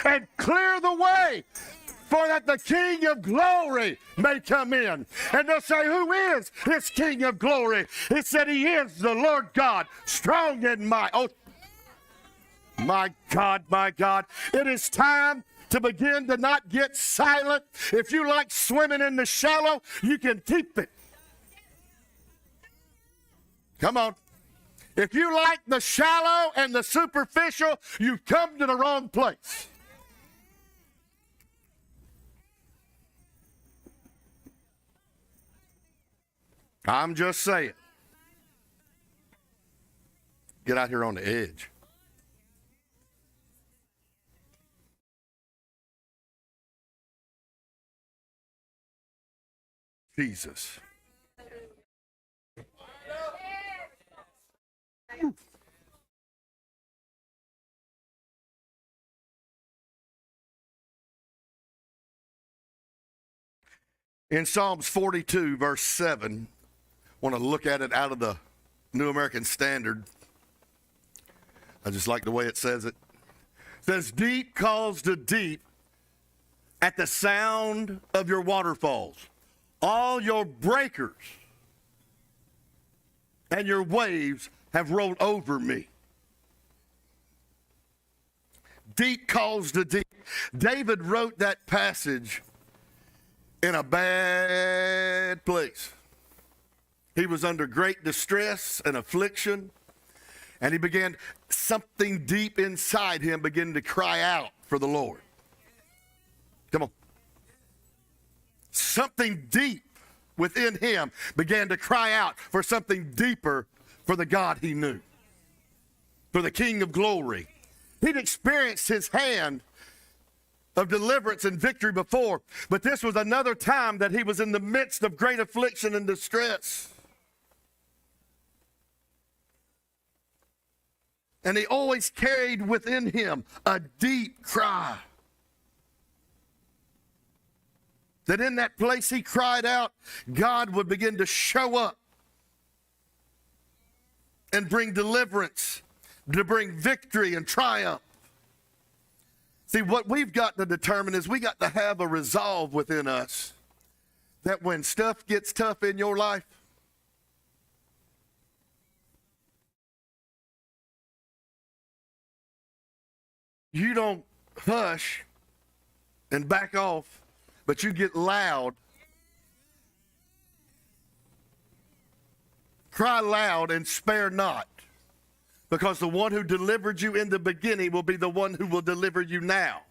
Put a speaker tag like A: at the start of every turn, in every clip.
A: and clear the way for that the King of glory may come in. And they'll say, who is this King of glory? He said, he is the Lord God, strong and mighty. Oh, my God, my God. It is time to begin to not get silent. If you like swimming in the shallow, you can keep it. Come on. If you like the shallow and the superficial, you've come to the wrong place. I'm just saying. Get out here on the edge. Jesus. In Psalms 42, verse 7, I want to look at it out of the New American Standard. I just like the way it says it. It says, deep calls to deep at the sound of your waterfalls. All your breakers and your waves have rolled over me. Deep calls to deep. David wrote that passage in a bad place. He was under great distress and affliction, and he began, something deep inside him began to cry out for the Lord. Come on. Something deep within him began to cry out for something deeper for the God he knew, for the King of glory. He'd experienced his hand of deliverance and victory before, but this was another time that he was in the midst of great affliction and distress. And he always carried within him a deep cry. That in that place he cried out, God would begin to show up and bring deliverance, to bring victory and triumph. See, what we've got to determine is we got to have a resolve within us that when stuff gets tough in your life, you don't hush and back off, but you get loud. Cry loud and spare not, because the one who delivered you in the beginning will be the one who will deliver you now.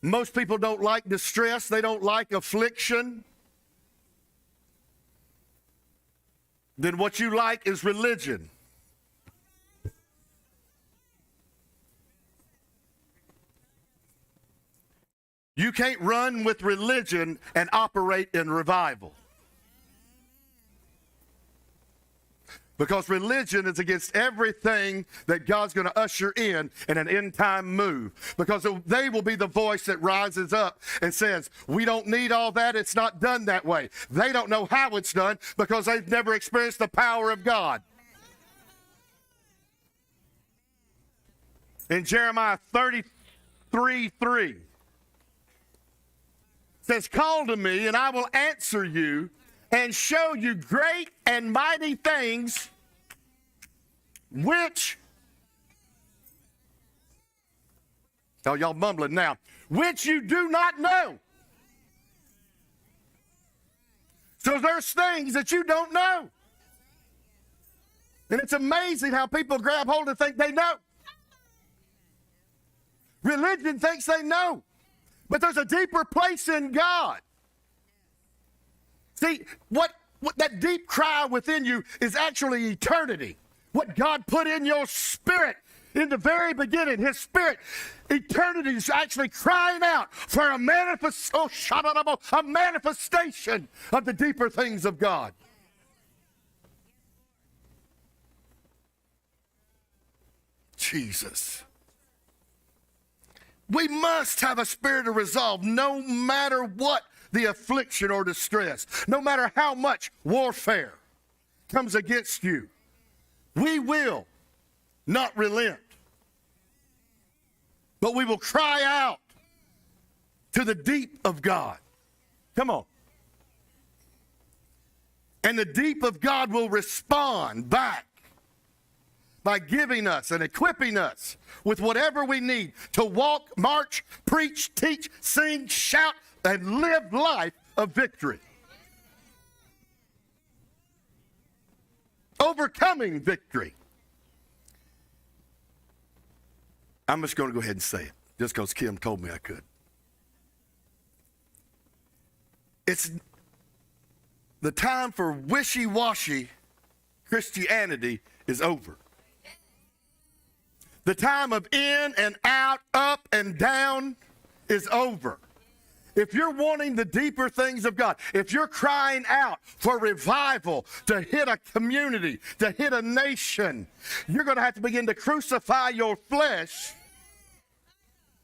A: Most people don't like distress. They don't like affliction. Then what you like is religion. You can't run with religion and operate in revival. Because religion is against everything that God's going to usher in an end-time move. Because they will be the voice that rises up and says, we don't need all that. It's not done that way. They don't know how it's done because they've never experienced the power of God. In Jeremiah 33:3, says, call to me and I will answer you and show you great and mighty things which, oh, y'all mumbling now, which you do not know. So there's things that you don't know. And it's amazing how people grab hold and think they know. Religion thinks they know. But there's a deeper place in God. See, what that deep cry within you is actually eternity. What God put in your spirit in the very beginning, his spirit, eternity is actually crying out for a manifestation of the deeper things of God. Jesus. We must have a spirit of resolve no matter what the affliction or distress, no matter how much warfare comes against you. We will not relent. but we will cry out to the deep of God. Come on. And the deep of God will respond back by giving us and equipping us with whatever we need to walk, march, preach, teach, sing, shout, and live life of victory. Overcoming victory. I'm just going to go ahead and say it, just because Kim told me I could. It's the time for wishy-washy Christianity is over. The time of in and out, up and down is over. If you're wanting the deeper things of God, if you're crying out for revival to hit a community, to hit a nation, you're going to have to begin to crucify your flesh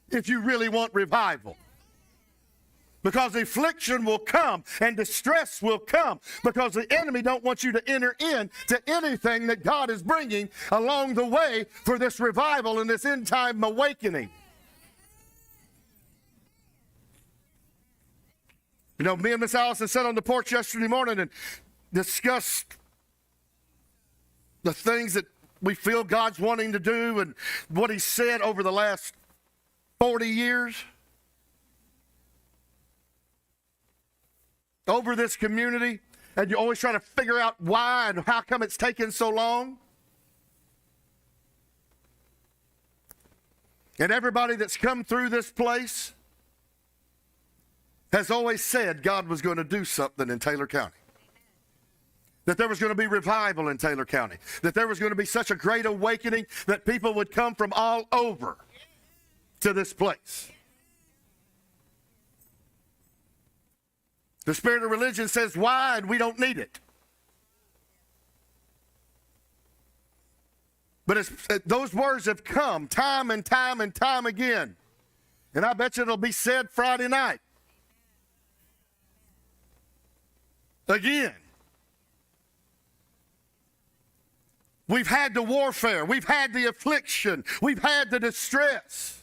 A: if you really want revival. Because affliction will come and distress will come because the enemy don't want you to enter into anything that God is bringing along the way for this revival and this end time awakening. You know, me and Miss Allison sat on the porch yesterday morning and discussed the things that we feel God's wanting to do and what He said over the last 40 years. Over this community, and you're always trying to figure out why and how come it's taken so long. And everybody that's come through this place has always said God was going to do something in Taylor County. That there was going to be revival in Taylor County. That there was going to be such a great awakening that people would come from all over to this place. The spirit of religion says, why? And we don't need it. But those words have come time and time and time again. And I bet you it'll be said Friday night. Again. We've had the warfare. We've had the affliction. We've had the distress.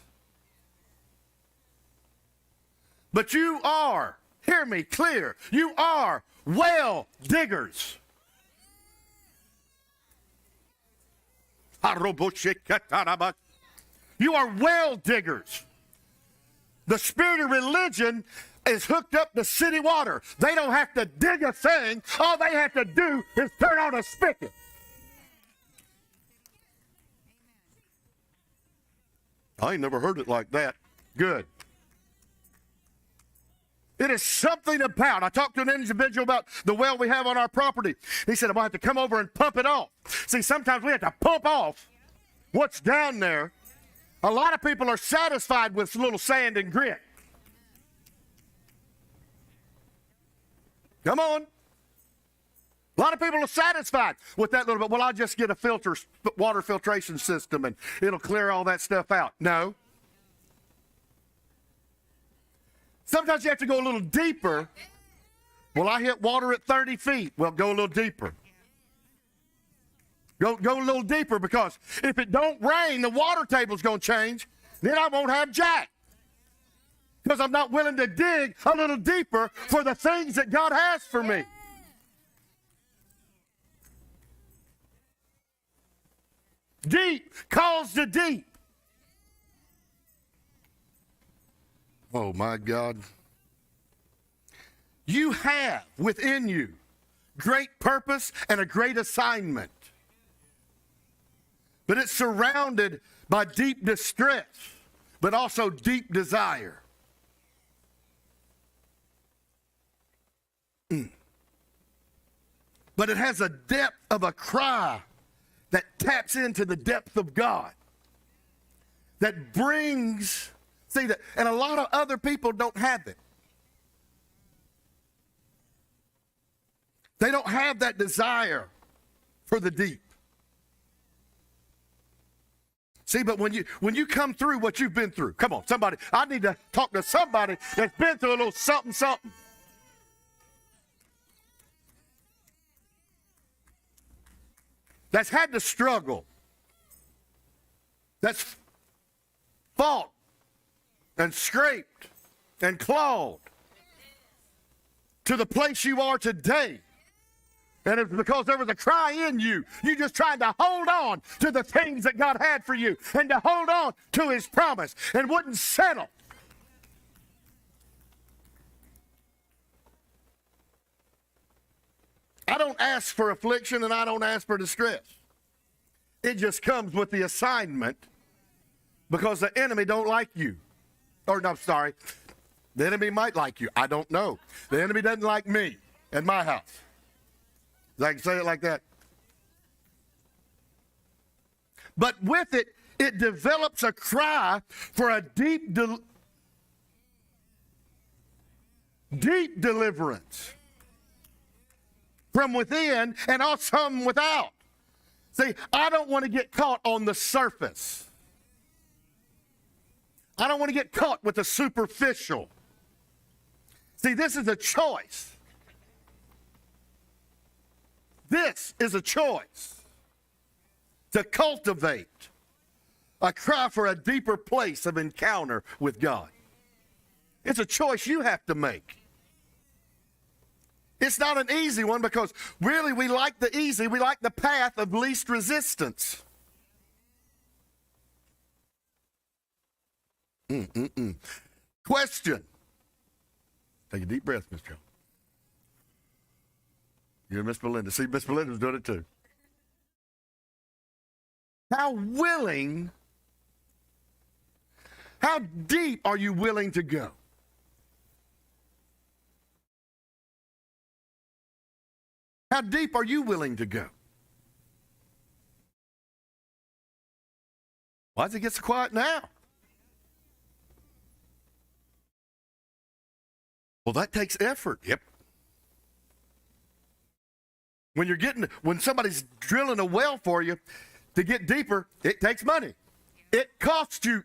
A: But you are, hear me clear, you are well diggers. You are well diggers. The spirit of religion is hooked up to city water. They don't have to dig a thing. All they have to do is turn on a spigot. I ain't never heard it like that. Good. It is something about, I talked to an individual about the well we have on our property. He said, I'm going to have to come over and pump it off. See, sometimes we have to pump off what's down there. A lot of people are satisfied with a little sand and grit. Come on. A lot of people are satisfied with that little bit. Well, I'll just get a water filtration system and it'll clear all that stuff out. No. Sometimes you have to go a little deeper. Well, I hit water at 30 feet. Well, go a little deeper. Go a little deeper, because if it don't rain, the water table's going to change. Then I won't have jack. Because I'm not willing to dig a little deeper for the things that God has for me. Deep calls to deep. Oh, my God. You have within you great purpose and a great assignment. But it's surrounded by deep distress, but also deep desire. But it has a depth of a cry that taps into the depth of God. That brings... See that, and a lot of other people don't have it. They don't have that desire for the deep. See, but when you come through what you've been through, come on, somebody, I need to talk to somebody that's been through a little something, something. That's had to struggle. That's fought and scraped and clawed to the place you are today. And it's because there was a cry in you. You just tried to hold on to the things that God had for you and to hold on to his promise and wouldn't settle. I don't ask for affliction and I don't ask for distress. It just comes with the assignment because the enemy don't like you. Or no, sorry. The enemy might like you. I don't know. The enemy doesn't like me at my house. I can say it like that. But with it, it develops a cry for a deep deliverance from within and also from without. See, I don't want to get caught on the surface. I don't want to get caught with the superficial. See, this is a choice. This is a choice to cultivate a cry for a deeper place of encounter with God. It's a choice you have to make. It's not an easy one because really we like the easy, we like the path of least resistance. Question. Take a deep breath, Miss Joe. You're Miss Belinda. See, Miss Belinda's doing it too. How deep are you willing to go? How deep are you willing to go? Why does it get so quiet now? Well, that takes effort. Yep. When somebody's drilling a well for you to get deeper, it takes money. It costs you.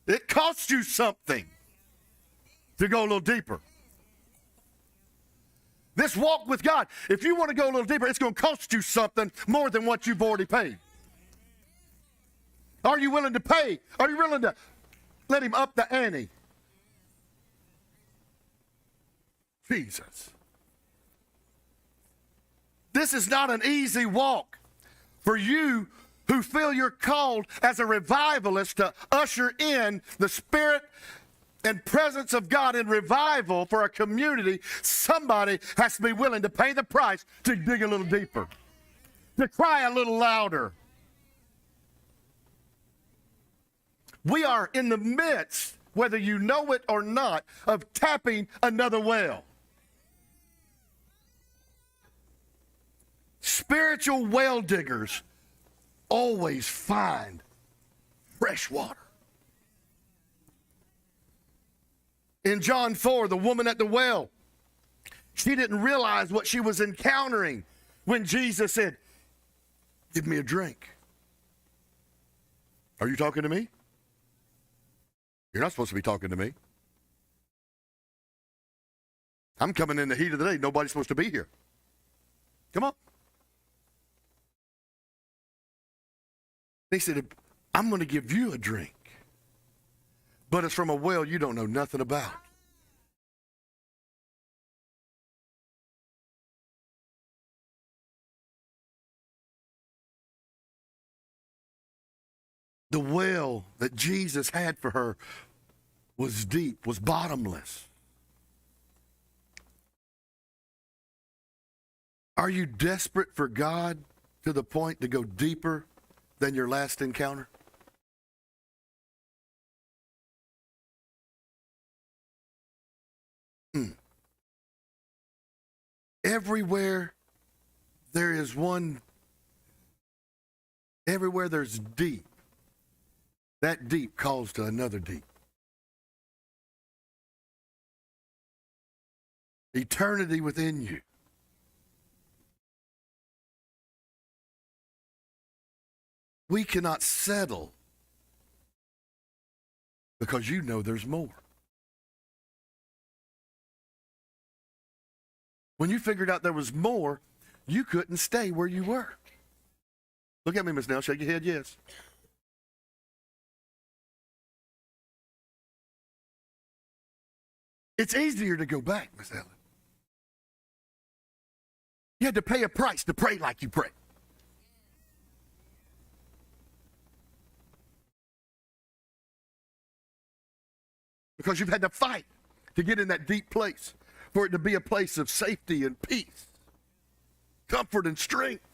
A: It costs you something to go a little deeper. This walk with God, if you want to go a little deeper, it's going to cost you something more than what you've already paid. Are you willing to pay? Are you willing to let him up the ante? Jesus. This is not an easy walk for you who feel you're called as a revivalist to usher in the Spirit and presence of God in revival for a community. Somebody has to be willing to pay the price to dig a little deeper, to cry a little louder. We are in the midst, whether you know it or not, of tapping another well. Spiritual well diggers always find fresh water. In John 4, the woman at the well, she didn't realize what she was encountering when Jesus said, "Give me a drink." Are you talking to me? You're not supposed to be talking to me. I'm coming in the heat of the day. Nobody's supposed to be here. Come on. He said, "I'm going to give you a drink, but it's from a well you don't know nothing about." The well that Jesus had for her was deep, was bottomless. Are you desperate for God to the point to go deeper than your last encounter? Everywhere there's deep, that deep calls to another deep. Eternity within you. We cannot settle because you know there's more. When you figured out there was more, you couldn't stay where you were. Look at me, Miss Nell. Shake your head, yes. It's easier to go back, Miss Ellen. You had to pay a price to pray like you pray. Because you've had to fight to get in that deep place, for it to be a place of safety and peace, comfort and strength.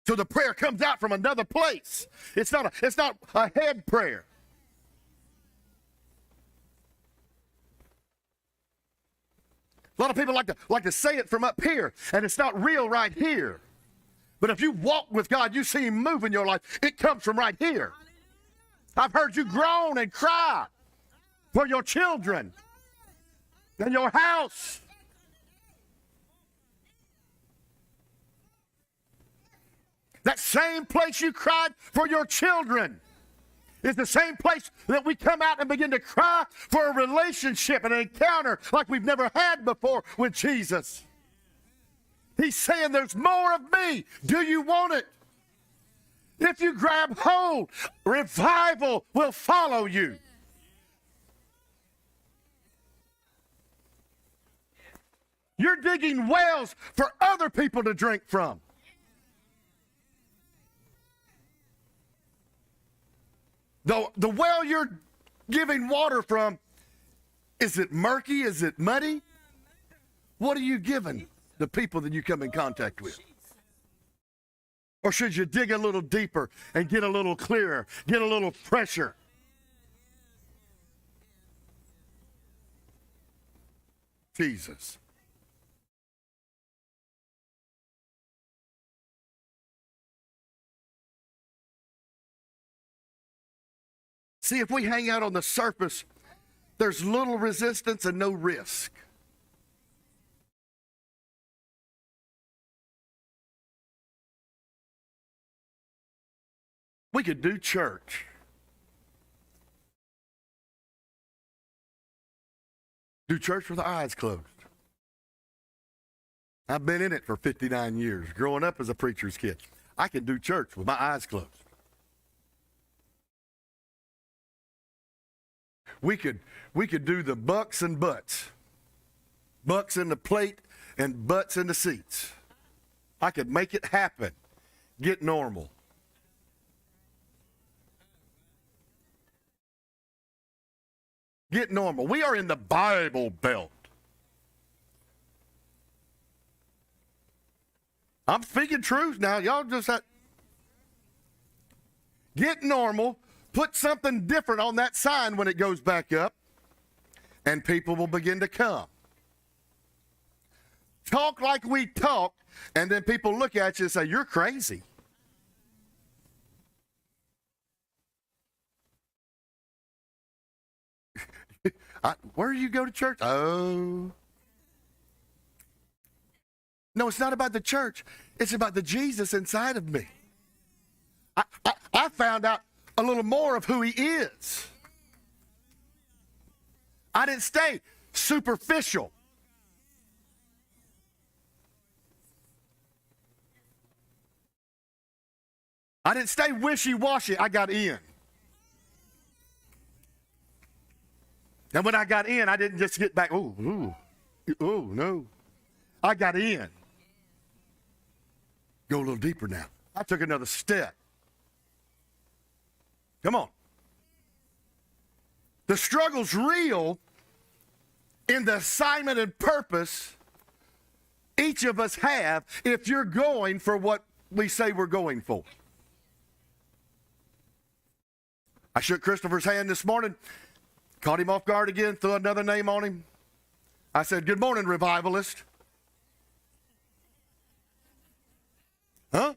A: So the prayer comes out from another place. It's not a head prayer. A lot of people like to say it from up here, and it's not real right here. But if you walk with God, you see him move in your life, it comes from right here. I've heard you groan and cry for your children and your house. That same place you cried for your children is the same place that we come out and begin to cry for a relationship and an encounter like we've never had before with Jesus. He's saying there's more of me. Do you want it? If you grab hold, revival will follow you. You're digging wells for other people to drink from. The well you're giving water from, is it murky? Is it muddy? What are you giving the people that you come in contact with? Or should you dig a little deeper and get a little clearer, get a little fresher? Jesus. See, if we hang out on the surface, there's little resistance and no risk. We could do church. Do church with our eyes closed. I've been in it for 59 years, growing up as a preacher's kid. I can do church with my eyes closed. We could do the bucks and butts. Bucks in the plate and butts in the seats. I could make it happen. Get normal. Get normal. We are in the Bible Belt. I'm speaking truth now. Y'all just get normal. Put something different on that sign when it goes back up, and people will begin to come. Talk like we talk, and then people look at you and say, you're crazy. Where do you go to church? Oh. No, it's not about the church. It's about the Jesus inside of me. I found out a little more of who he is. I didn't stay superficial. I didn't stay wishy-washy. I got in. And when I got in, I didn't just get back, oh, no. I got in. Go a little deeper now. I took another step. Come on. The struggle's real in the assignment and purpose each of us have if you're going for what we say we're going for. I shook Christopher's hand this morning, caught him off guard again, threw another name on him. I said, good morning, revivalist. Huh?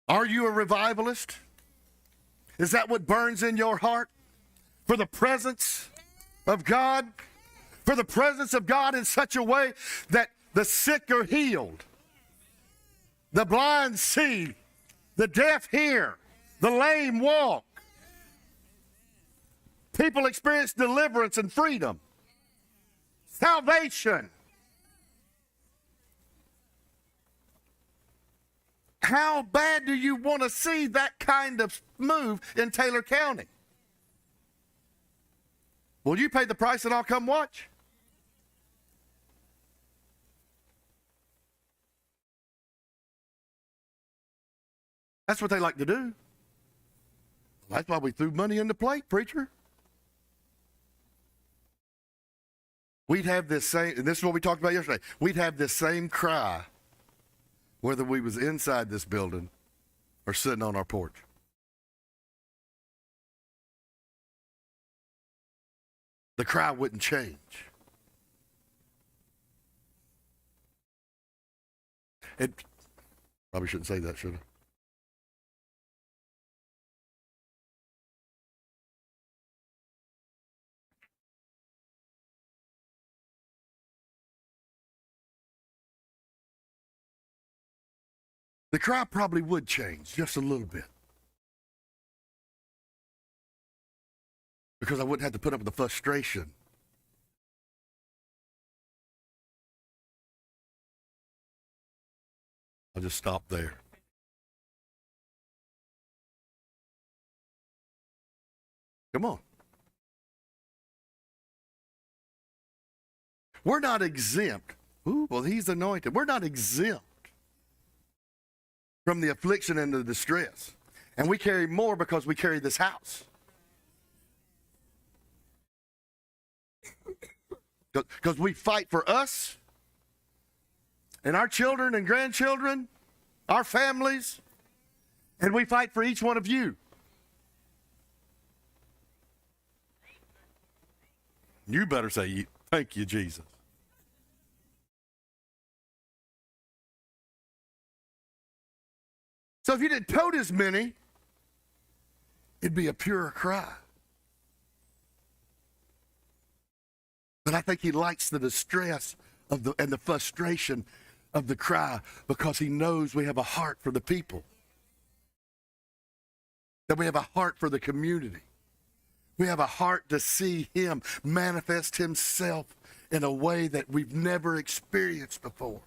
A: Are you a revivalist? Is that what burns in your heart? For the presence of God? For the presence of God in such a way that the sick are healed, the blind see, the deaf hear, the lame walk. People experience deliverance and freedom, salvation. How bad do you want to see that kind of move in Taylor County? Will you pay the price and I'll come watch? That's what they like to do. That's why we threw money in the plate, preacher. We'd have this same, and this is what we talked about yesterday, we'd have this same cry whether we was inside this building or sitting on our porch. The cry wouldn't change. It probably shouldn't say that, should I? The cry probably would change just a little bit. Because I wouldn't have to put up with the frustration. I'll just stop there. Come on. We're not exempt. Ooh, well, he's anointed. We're not exempt from the affliction and the distress. And we carry more because we carry this house. Because we fight for us and our children and grandchildren, our families, and we fight for each one of you. You better say, thank you, Jesus. So if you didn't tote as many, it'd be a purer cry. But I think he likes the distress of and the frustration of the cry because he knows we have a heart for the people. That we have a heart for the community. We have a heart to see him manifest himself in a way that we've never experienced before.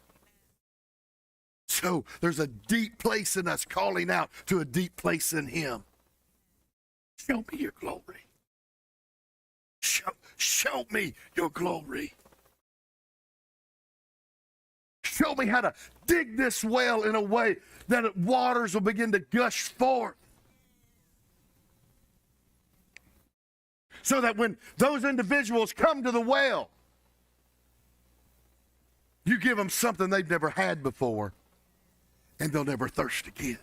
A: So there's a deep place in us calling out to a deep place in him. Show me your glory. Show me your glory. Show me how to dig this well in a way that waters will begin to gush forth. So that when those individuals come to the well, you give them something they've never had before, and they'll never thirst again.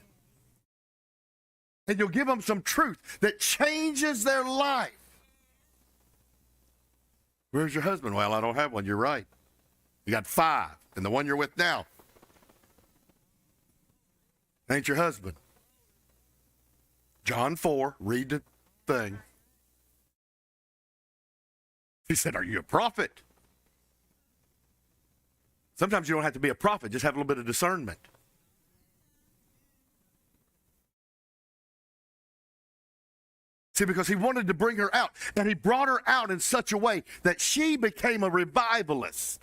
A: And you'll give them some truth that changes their life. Where's your husband? Well, I don't have one. You're right. You got 5, and the one you're with now ain't your husband. John 4, read the thing. He said, are you a prophet? Sometimes you don't have to be a prophet. Just have a little bit of discernment. See, because he wanted to bring her out, and he brought her out in such a way that she became a revivalist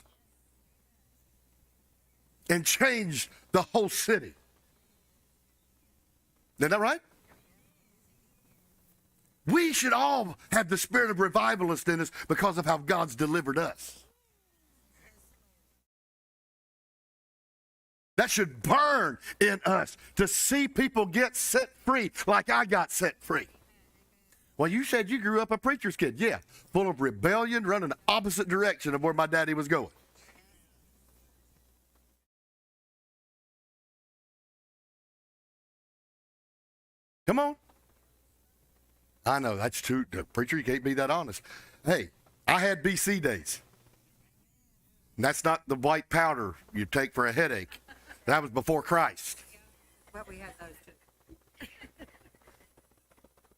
A: and changed the whole city. Isn't that right? We should all have the spirit of revivalist in us because of how God's delivered us. That should burn in us to see people get set free like I got set free. Well, you said you grew up a preacher's kid. Yeah, full of rebellion, running the opposite direction of where my daddy was going. Come on. I know, that's true. Preacher, you can't be that honest. Hey, I had BC days. And that's not the white powder you take for a headache. That was before Christ.
B: Well, we had those too.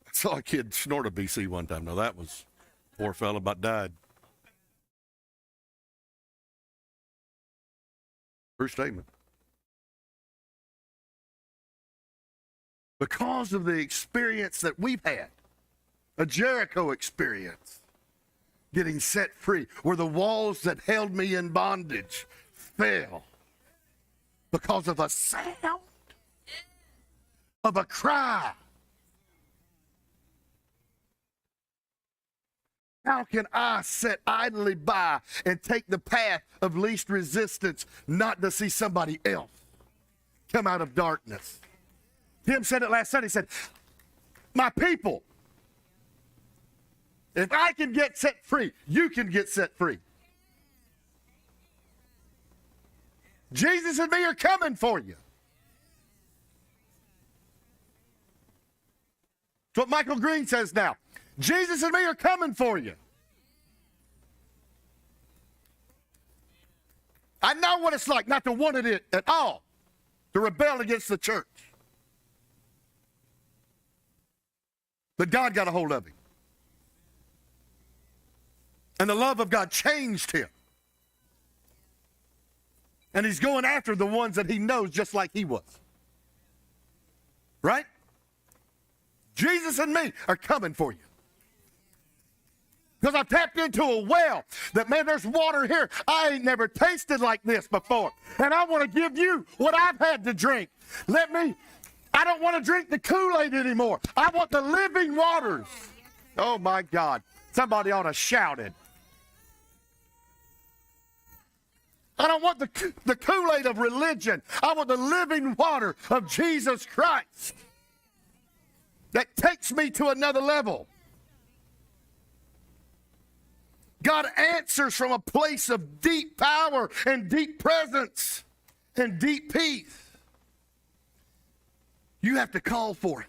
A: I saw a kid snort a BC one time. Now that was, poor fella about died. True statement. Because of the experience that we've had, a Jericho experience, getting set free, where the walls that held me in bondage fell because of a sound. of a cry. How can I sit idly by and take the path of least resistance not to see somebody else come out of darkness? Tim said it last Sunday. He said, my people, if I can get set free, you can get set free. Jesus and me are coming for you. That's what Michael Green says now. Jesus and me are coming for you. I know what it's like not to want it at all, to rebel against the church. But God got a hold of him. And the love of God changed him. And he's going after the ones that he knows just like he was. Right? Jesus and me are coming for you. Because I tapped into a well that, man, there's water here. I ain't never tasted like this before. And I want to give you what I've had to drink. I don't want to drink the Kool-Aid anymore. I want the living waters. Oh, my God. Somebody ought to shout it. I don't want the Kool-Aid of religion. I want the living water of Jesus Christ that takes me to another level. God answers from a place of deep power and deep presence and deep peace. You have to call for it.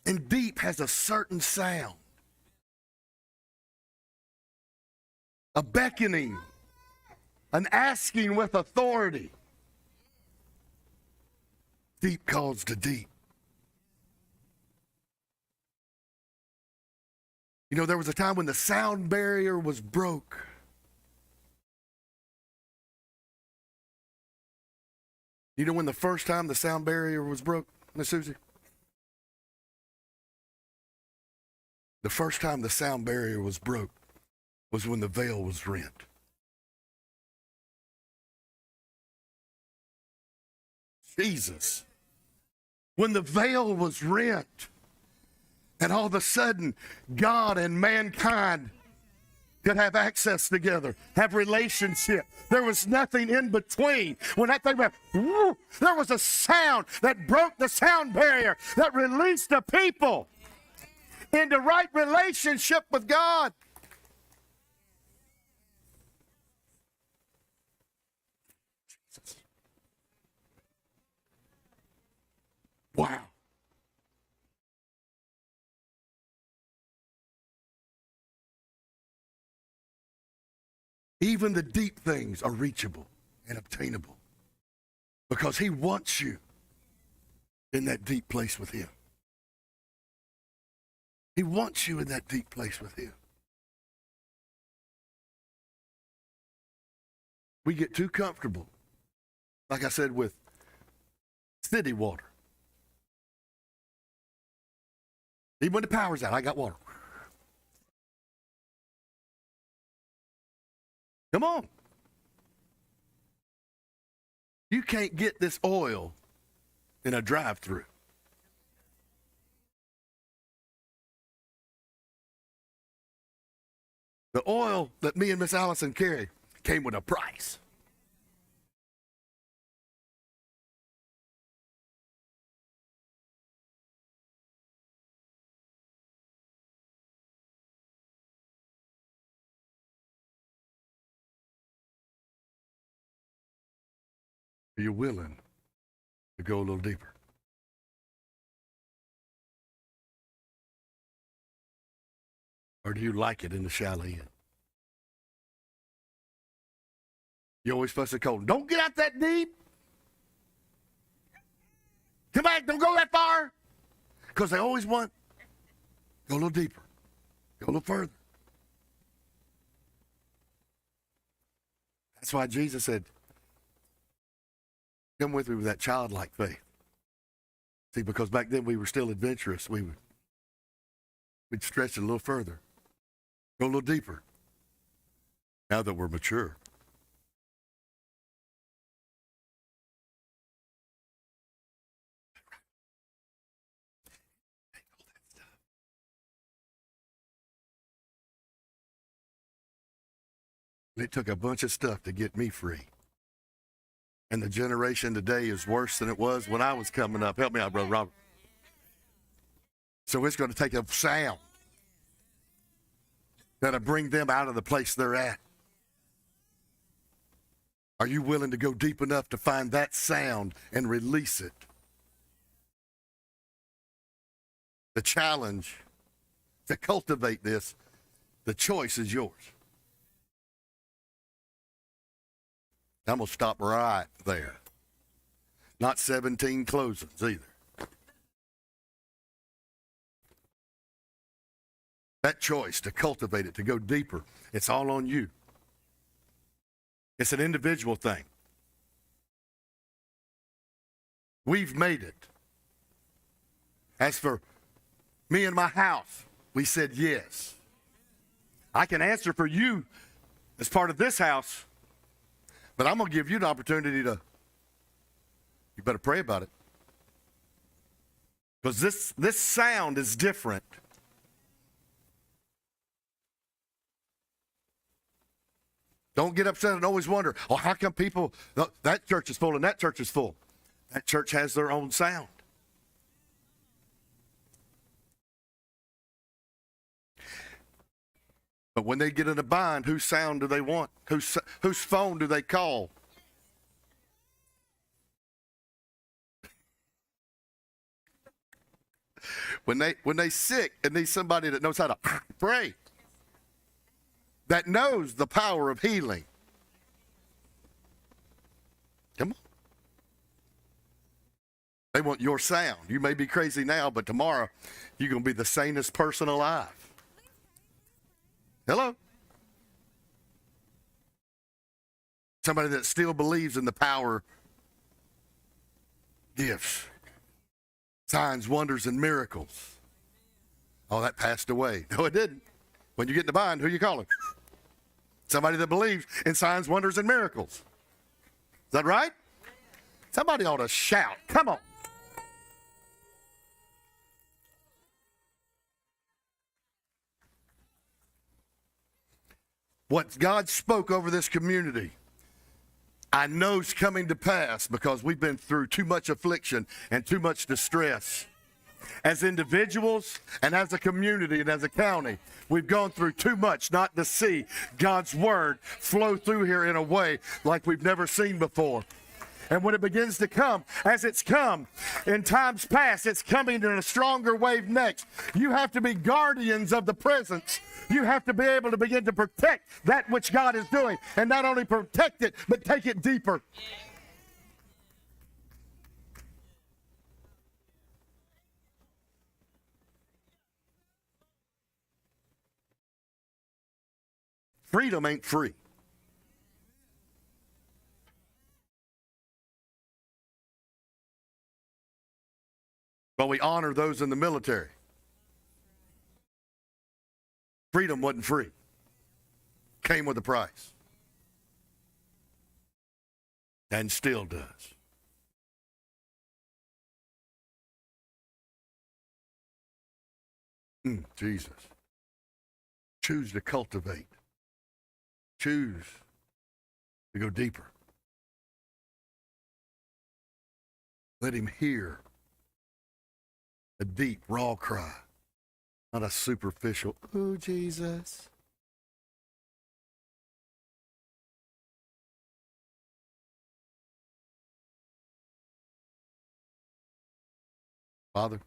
A: And deep has a certain sound. A beckoning, an asking with authority. Deep calls to deep. You know, there was a time when the sound barrier was broke. You know when the first time the sound barrier was broke, Miss Susie? The first time the sound barrier was broke was when the veil was rent. Jesus. When the veil was rent, and all of a sudden, God and mankind could have access together, have relationship. There was nothing in between. When that thing went, whoo, there was a sound that broke the sound barrier, that released the people into right relationship with God. Wow. Even the deep things are reachable and obtainable because he wants you in that deep place with him. He wants you in that deep place with him. We get too comfortable, like I said, with city water. Even when the power's out, I got water. Come on. You can't get this oil in a drive-through. The oil that me and Miss Allison carry came with a price. Are you willing to go a little deeper? Or do you like it in the shallow end? You always fuss at Colton. Don't get out that deep. Come back, don't go that far. Because they always want, go a little deeper. Go a little further. That's why Jesus said, come with me with that childlike faith. See, because back then we were still adventurous. We'd stretch it a little further. Go a little deeper. Now that we're mature. It took a bunch of stuff to get me free. And the generation today is worse than it was when I was coming up. Help me out, Brother Robert. So it's going to take a sound that'll bring them out of the place they're at. Are you willing to go deep enough to find that sound and release it? The challenge to cultivate this, the choice is yours. I'm going to stop right there. Not 17 closings either. That choice to cultivate it, to go deeper, it's all on you. It's an individual thing. We've made it. As for me and my house, we said yes. I can answer for you as part of this house, but I'm going to give you the opportunity to, you better pray about it. Because this sound is different. Don't get upset and always wonder, oh, how come people, that church is full and that church is full. That church has their own sound. But when they get in a bind, whose sound do they want? Whose phone do they call? When they sick and need somebody that knows how to pray, that knows the power of healing. Come on. They want your sound. You may be crazy now, but tomorrow you're going to be the sanest person alive. Hello? Somebody that still believes in the power gifts, signs, wonders, and miracles. Oh, that passed away. No, it didn't. When you get in the bind, who you calling? Somebody that believes in signs, wonders, and miracles. Is that right? Somebody ought to shout. Come on. What God spoke over this community, I know is coming to pass because we've been through too much affliction and too much distress. As individuals and as a community and as a county, we've gone through too much not to see God's word flow through here in a way like we've never seen before. And when it begins to come, as it's come in times past, it's coming in a stronger wave next. You have to be guardians of the presence. You have to be able to begin to protect that which God is doing. And not only protect it, but take it deeper. Freedom ain't free. But we honor those in the military. Freedom wasn't free. Came with a price. And still does. Jesus. Choose to cultivate. Choose to go deeper. Let him hear a deep, raw cry, not a superficial, oh, Jesus. Father,